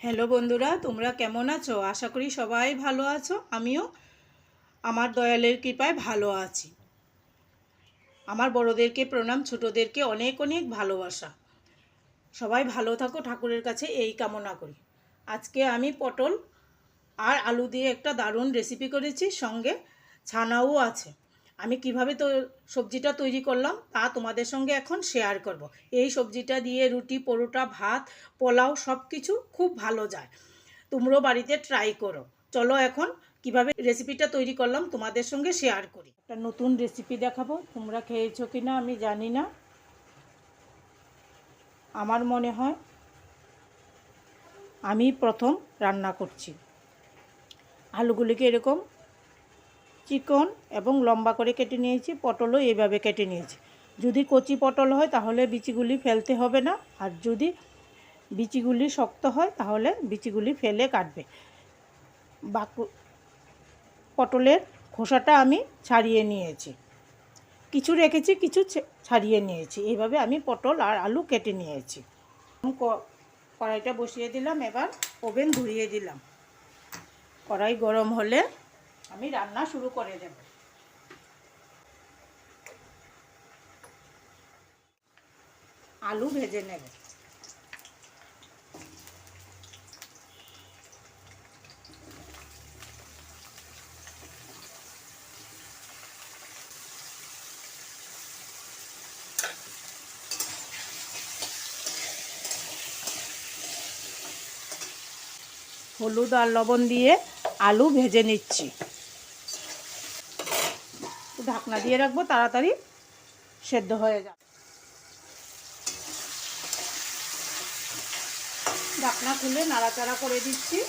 Hello বন্ধুরা, তোমরা কেমন আছো? আশা করি সবাই ভালো আছো। আমিও আমার দয়ালের কৃপায় ভালো আছি। আমার বড়োদেরকে প্রণাম, ছোটোদেরকে অনেক অনেক ভালোবাসা। সবাই ভালো থাকো, ঠাকুরের কাছে এই কামনা করি। আজকে আমি পটল আর আলু দিয়ে একটা দারুণ রেসিপি করেছি, সঙ্গে ছানাও আছে। আমি কিভাবে তো সবজিটা তৈরি করলাম তা তোমাদের সঙ্গে এখন শেয়ার করব। এই সবজিটা দিয়ে রুটি, পরোটা, ভাত, পোলাও সব কিছু খুব ভালো যায়। তোমরাও বাড়িতে ট্রাই করো। চলো এখন কিভাবে রেসিপিটা তৈরি করলাম তোমাদের সঙ্গে শেয়ার করি। একটা নতুন রেসিপি দেখাবো, তোমরা খেয়েছো কি না আমি জানি না। আমার মনে হয় আমি প্রথম রান্না করছি। আলুগুলিকে এরকম চিকন এবং লম্বা করে কেটে নিয়েছি, পটলও এইভাবে কেটে নিয়েছি। যদি কচি পটল হয় তাহলে বিচিগুলি ফেলতে হবে না, আর যদি বিচিগুলি শক্ত হয় তাহলে বিচিগুলি ফেলে কাটবে। পটলের খোসাটা আমি ছাড়িয়ে নিয়েছি, কিছু রেখেছি, কিছু ছাড়িয়ে নিয়েছি। এইভাবে আমি পটল আর আলু কেটে নিয়েছি। কড়াইটা বসিয়ে দিলাম, এবার ওভেন ধরিয়ে দিলাম। কড়াই গরম হলে আমি রান্না শুরু করে দেব। আলু ভেজে নেব। হলুদ আর লবণ দিয়ে আলু ভেজে নিচ্ছি। ঢাকনা দিয়ে রাখবো, তাড়াতাড়ি সেদ্ধ হয়ে যাবে। ঢাকনা খুলে নাড়াচাড়া করে দিচ্ছি।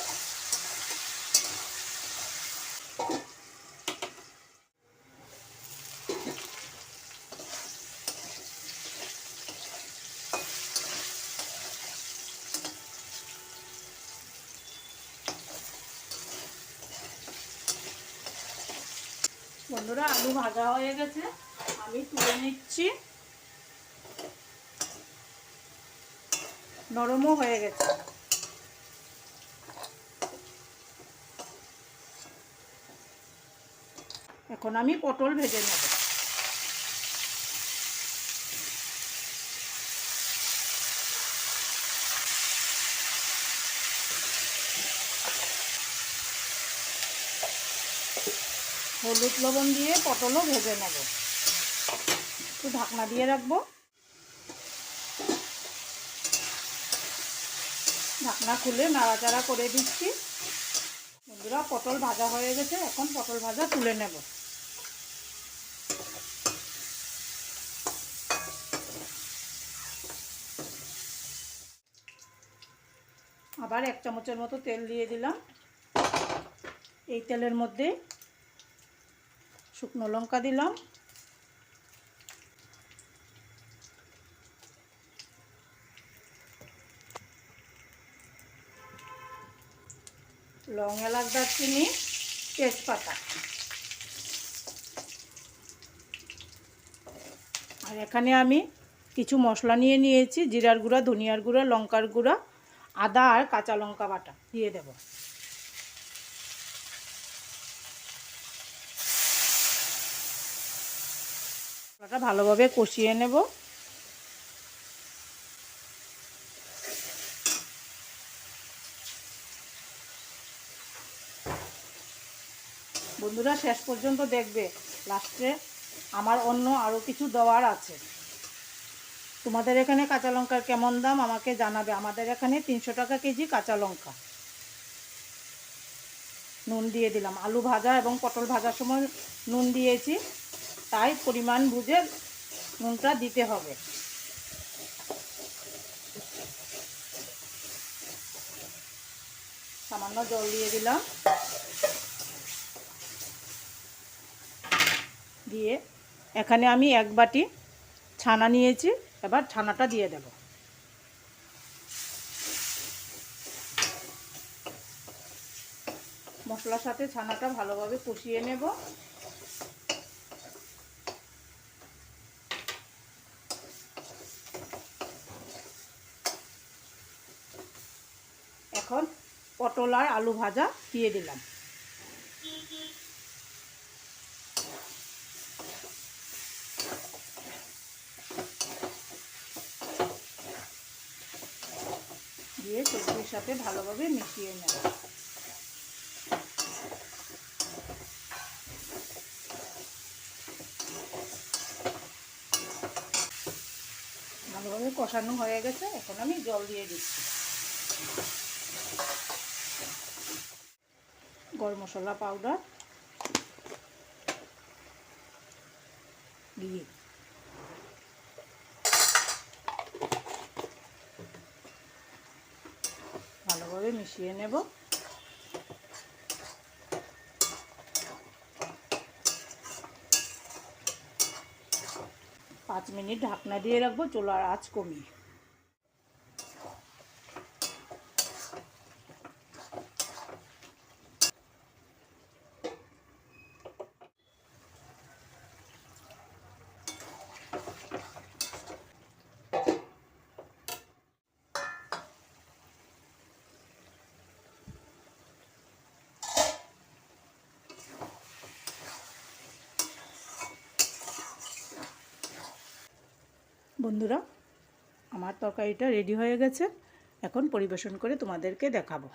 বন্ধুরা, আলু ভাজা হয়ে গেছে, আমি তুলে নিচ্ছি। নরমও হয়ে গেছে। এখন আমি পটল ভেজে নেব। হলুদ লবণ দিয়ে পটলও ভেজে নেব। একটু ঢাকনা দিয়ে রাখবো। ঢাকনা খুলে নাড়াচাড়া করে দিচ্ছি। বন্ধুরা, পটল ভাজা হয়ে গেছে, এখন পটল ভাজা তুলে নেব। আবার 1 চামচের মতো তেল দিয়ে দিলাম। এই তেলের মধ্যে শুকনো লঙ্কা দিলাম, লং, এলাচ, দারচিনি, তেজপাতা। আর এখানে আমি কিছু মশলা নিয়ে নিয়েছি, জিরার গুঁড়া, ধনিয়ার গুঁড়া, লঙ্কার গুঁড়া, আদা আর কাঁচা লঙ্কা বাটা দিয়ে দেব। মশলাটা ভালোভাবে কষিয়ে নেব। বন্ধুরা, শেষ পর্যন্ত দেখবে, লাস্টে আমার অন্য আরও কিছু দেওয়ার আছে। তোমাদের এখানে কাঁচা লঙ্কার কেমন দাম আমাকে জানাবে। আমাদের এখানে 300 টাকা কেজি কাঁচা লঙ্কা। নুন দিয়ে দিলাম। আলু ভাজা এবং পটল ভাজার সময় নুন দিয়েছি, তাই পরিমাণ বুঝে নুনটা দিতে হবে। সামান্য জল দিয়ে দিলাম। দিয়ে এখানে আমি 1 বাটি ছানা নিয়েছি, এবার ছানাটা দিয়ে দেব। মশলার সাথে ছানাটা ভালোভাবে কষিয়ে নেব। এখন পটল আর আলু ভাজা দিয়ে দিলাম। দিয়ে সবজির সাথে ভালোভাবে মিশিয়ে নেব। ভালোভাবে কষানো হয়ে গেছে, এখন আমি জল দিয়ে দিচ্ছি। গরম মশলা পাউডার, ঘি, ভালোভাবে মিশিয়ে নেব। 5 মিনিট ঢাকনা দিয়ে রাখবো, চুলার আঁচ কমিয়ে। বন্ধুরা, আমার তরকারিটা রেডি হয়ে গেছে, এখন পরিবেশন করে তোমাদেরকে দেখাবো।